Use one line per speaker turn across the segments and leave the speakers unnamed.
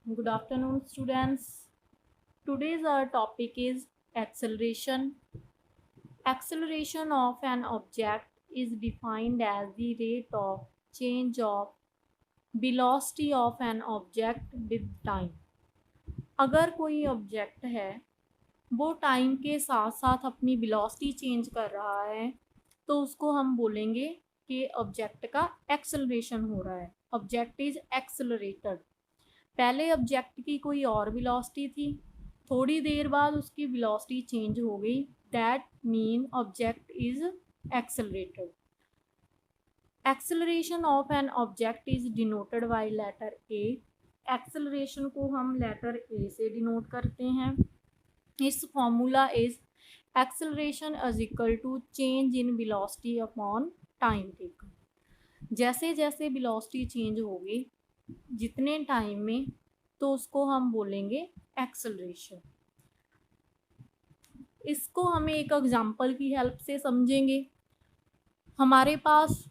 Good afternoon, students. Today's our topic is acceleration. Acceleration of an object is defined as the rate of change of velocity of an object with time. अगर कोई object है वो time के साथ साथ अपनी velocity change कर रहा है तो उसको हम बोलेंगे कि ऑब्जेक्ट का एक्सेलरेशन हो रहा है। Object is accelerated. पहले ऑब्जेक्ट की कोई और वेलोसिटी थी, थोड़ी देर बाद उसकी वेलोसिटी चेंज हो गई, that mean object is accelerated. Acceleration of an object is denoted by letter a. Acceleration को हम लेटर ए से डिनोट करते हैं। इस formula is acceleration is equal to change in velocity upon time taken. जैसे जैसे वेलोसिटी चेंज होगी जितने टाइम में, तो उसको हम बोलेंगे एक्सेलरेशन। इसको हमें एक एग्जांपल की हेल्प से समझेंगे। हमारे पास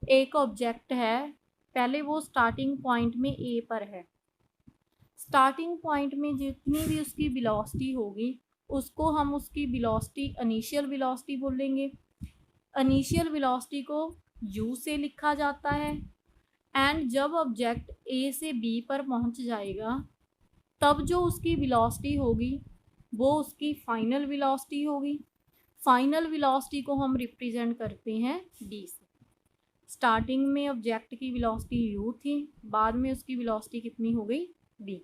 एक ऑब्जेक्ट है, पहले वो स्टार्टिंग पॉइंट में ए पर है। स्टार्टिंग पॉइंट में जितनी भी उसकी वेलोसिटी होगी उसको हम उसकी वेलोसिटी इनिशियल वेलोसिटी बोलेंगे। इनिशियल वेलोसिटी को u से लिखा जाता है एंड जब ऑब्जेक्ट ए से बी पर पहुंच जाएगा तब जो उसकी वेलोसिटी होगी वो उसकी फाइनल वेलोसिटी होगी। फाइनल वेलोसिटी को हम रिप्रेजेंट करते हैं डी से। स्टार्टिंग में ऑब्जेक्ट की वेलोसिटी u थी, बाद में उसकी वेलोसिटी कितनी हो गई b।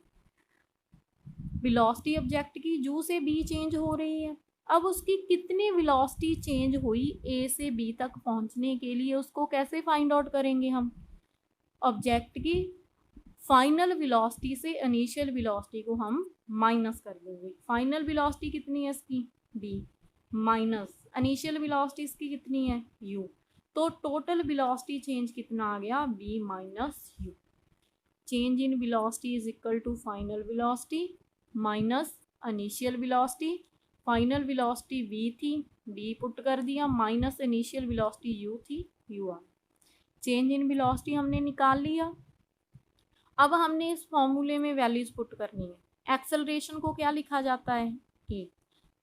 वेलोसिटी ऑब्जेक्ट की u से b चेंज हो रही है। अब उसकी कितनी वेलोसिटी चेंज हुई a से b तक पहुंचने के लिए, उसको कैसे फाइंड आउट करेंगे हम? ऑब्जेक्ट की फाइनल वेलोसिटी से इनिशियल वेलोसिटी को हम माइनस कर देंगे। फाइनल वेलोसिटी कितनी है इसकी b, माइनस इनिशियल वेलोसिटी इसकी कितनी है u, तो टोटल वेलोसिटी चेंज कितना आ गया b minus u। Change in velocity is equal to final velocity minus initial velocity. Final velocity v थी, b पुट कर दिया, माइनस इनिशियल वेलोसिटी u थी, u आ। चेंज इन वेलोसिटी हमने निकाल लिया। अब हमने इस फॉर्मूले में वैल्यूज पुट करनी है। एक्सेलरेशन को क्या लिखा जाता है कि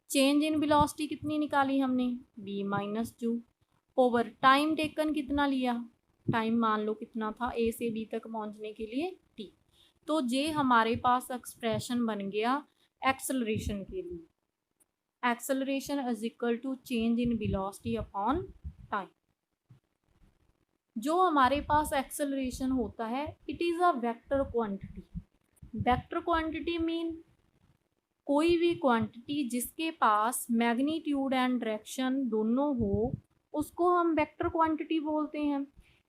चेंज इन वेलोसिटी कितनी निकाली हमने b minus you over time taken कितना लिया, टाइम मान लो कितना था a से b तक पहुंचने के लिए t। तो ये हमारे पास एक्सप्रेशन बन गया एक्सेलरेशन के लिए। Acceleration is equal to change in velocity upon time. जो हमारे पास एक्सेलरेशन होता है it is a vector quantity. Vector quantity mean कोई भी क्वांटिटी जिसके पास मैग्नीट्यूड एंड डायरेक्शन दोनों हो उसको हम वेक्टर क्वांटिटी बोलते हैं।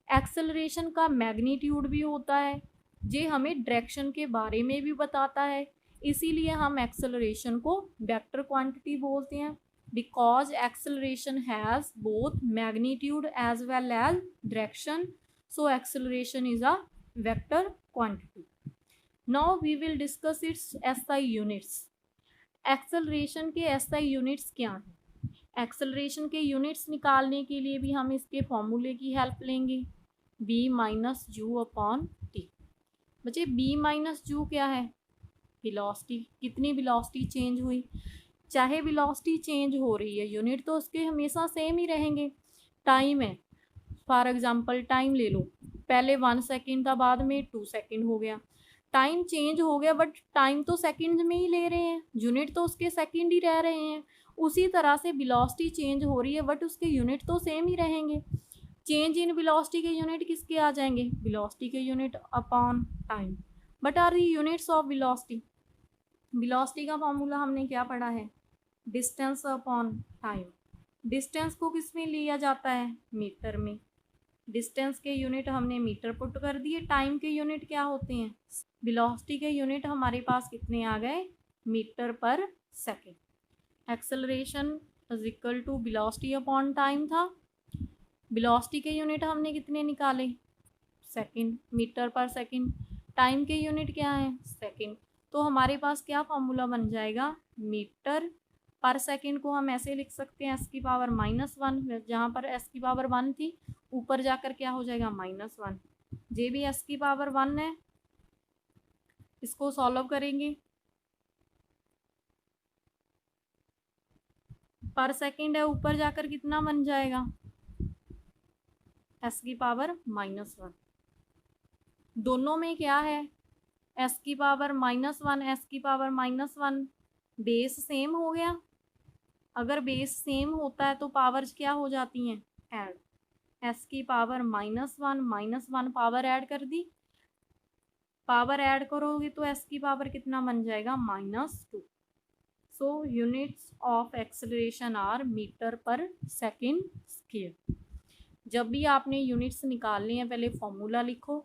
एक्सेलरेशन का मैग्नीट्यूड भी होता है, ये हमें डायरेक्शन के बारे में भी बताता है, इसीलिए हम एक्सेलरेशन को वेक्टर क्वांटिटी बोलते हैं। because acceleration has both magnitude as well as direction, so acceleration is a vector quantity. Now we will discuss its SI units. Acceleration के SI यूनिट्स क्या हैं? एक्सेलरेशन के यूनिट्स निकालने के लिए भी हम इसके फॉर्मूले की हेल्प लेंगे, b minus you upon T. बच्चे b माइनस यू क्या है? वेलोसिटी, कितनी वेलोसिटी चेंज हुई। चाहे वेलोसिटी चेंज हो रही है यूनिट तो उसके हमेशा सेम ही रहेंगे। टाइम है, फॉर एग्जांपल टाइम ले लो, पहले 1 सेकेंड था, बाद में 2 सेकेंड हो गया। टाइम चेंज हो गया बट टाइम तो सेकेंड में ही ले रहे हैं, यूनिट तो उसके सेकेंड ही रह रहे हैं। उसी तरह से वेलोसिटी चेंज हो रही है बट उसके यूनिट तो सेम ही रहेंगे। चेंज इन वेलोसिटी के यूनिट किसके आ जाएंगे? वेलोसिटी के unit upon time. But are the units of velocity. Velocity का फॉर्मूला हमने क्या पढ़ा है? Distance upon time. डिस्टेंस को किस में लिया जाता है? मीटर में। डिस्टेंस के यूनिट हमने मीटर पुट कर दिए। टाइम के यूनिट क्या होते हैं? वेलोसिटी के यूनिट हमारे पास कितने आ गए? Metre per second. Acceleration is equal to velocity upon time था। वेलोसिटी के यूनिट हमने कितने निकाले? Second, metre per second. Time के यूनिट क्या है? सेकेंड। तो हमारे पास क्या फॉर्मूला बन जाएगा? मीटर पर सेकेंड को हम ऐसे लिख सकते हैं s⁻⁻1, जहाँ पर s⁻1 थी ऊपर जाकर क्या हो जाएगा? -1। जे भी s⁻1 है इसको सॉल्व करेंगे, पर सेकेंड है, ऊपर जाकर कितना बन जाएगा, एस की पावर -1। दोनों में क्या है, एस की पावर -1, एस की पावर -1, बेस सेम हो गया। अगर बेस सेम होता है तो पावर्स क्या हो जाती हैं, ऐड। एस की पावर -1 पावर ऐड कर दी, पावर ऐड करोगे तो एस की पावर कितना बन जाएगा, -2। So units of acceleration are metre per second square. जब भी आपने यूनिट्स निकालनी है पहले फॉर्मूला लिखो,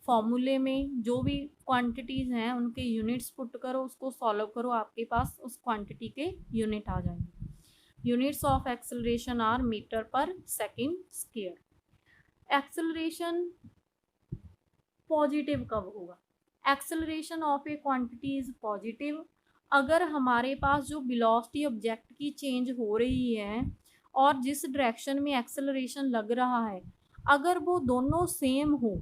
फॉर्मूले में जो भी क्वांटिटीज़ हैं उनके यूनिट्स पुट करो, उसको सॉल्व करो, आपके पास उस क्वांटिटी के यूनिट आ जाएंगे। Units of acceleration are metre per second square. Acceleration positive कब होगा, acceleration of a quantity is positive अगर हमारे पास जो वेलोसिटी ऑब्जेक्ट की चेंज हो रही है और जिस डायरेक्शन में एक्सेलरेशन लग रहा है, अगर वो दोनों सेम हो,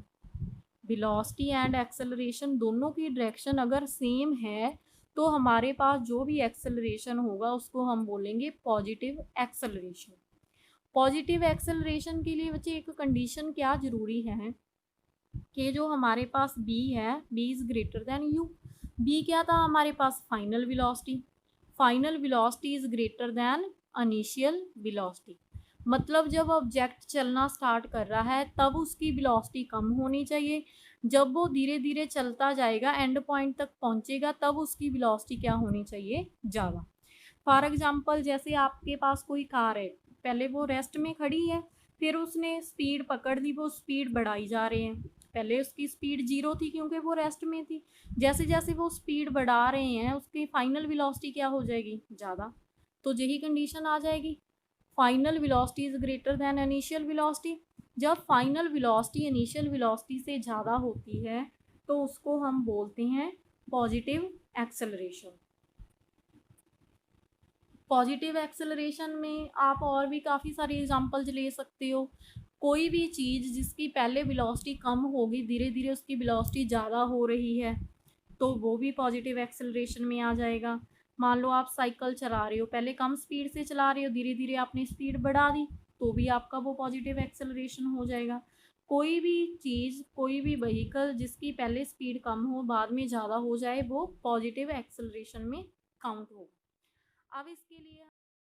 वेलोसिटी एंड एक्सेलरेशन दोनों की डायरेक्शन अगर सेम है, तो हमारे पास जो भी एक्सेलरेशन होगा उसको हम बोलेंगे पॉजिटिव एक्सेलरेशन। पॉजिटिव एक्सेलरेशन के लिए बच्चे एक कंडीशन क्या जरूरी है कि जो हमारे पास b है, b is greater than u। b क्या था हमारे पास, final velocity. Final velocity is greater than initial velocity. मतलब जब ऑब्जेक्ट चलना स्टार्ट कर रहा है तब उसकी वेलोसिटी कम होनी चाहिए, जब वो धीरे धीरे चलता जाएगा एंड पॉइंट तक पहुंचेगा तब उसकी वेलोसिटी क्या होनी चाहिए, ज़्यादा। फॉर एग्जांपल जैसे आपके पास कोई कार है, पहले वो रेस्ट में खड़ी है, फिर उसने स्पीड पकड़ ली, वो स्पीड बढ़ाई जा रहे हैं। पहले उसकी स्पीड 0 थी क्योंकि वो रेस्ट में थी, जैसे जैसे वो स्पीड बढ़ा रहे हैं उसकी फाइनल वेलोसिटी क्या हो जाएगी, ज़्यादा। तो यही कंडीशन आ जाएगी, final velocity is greater than initial velocity. जब फाइनल वेलोसिटी इनिशियल वेलोसिटी से ज़्यादा होती है तो उसको हम बोलते हैं पॉजिटिव एक्सेलरेशन। पॉजिटिव एक्सेलरेशन में आप और भी काफ़ी सारे एग्जांपल्स ले सकते हो। कोई भी चीज़ जिसकी पहले वेलोसिटी कम होगी, धीरे धीरे उसकी वेलोसिटी ज़्यादा हो रही है, तो वो भी पॉजिटिव एक्सेलरेशन में आ जाएगा। मान लो आप साइकिल चला रहे हो, पहले कम स्पीड से चला रहे हो, धीरे धीरे आपने स्पीड बढ़ा दी, तो भी आपका वो पॉजिटिव एक्सेलरेशन हो जाएगा। कोई भी चीज़, कोई भी व्हीकल जिसकी पहले स्पीड कम हो बाद में ज़्यादा हो जाए, वो पॉजिटिव एक्सेलरेशन में काउंट होगा। अब इसके लिए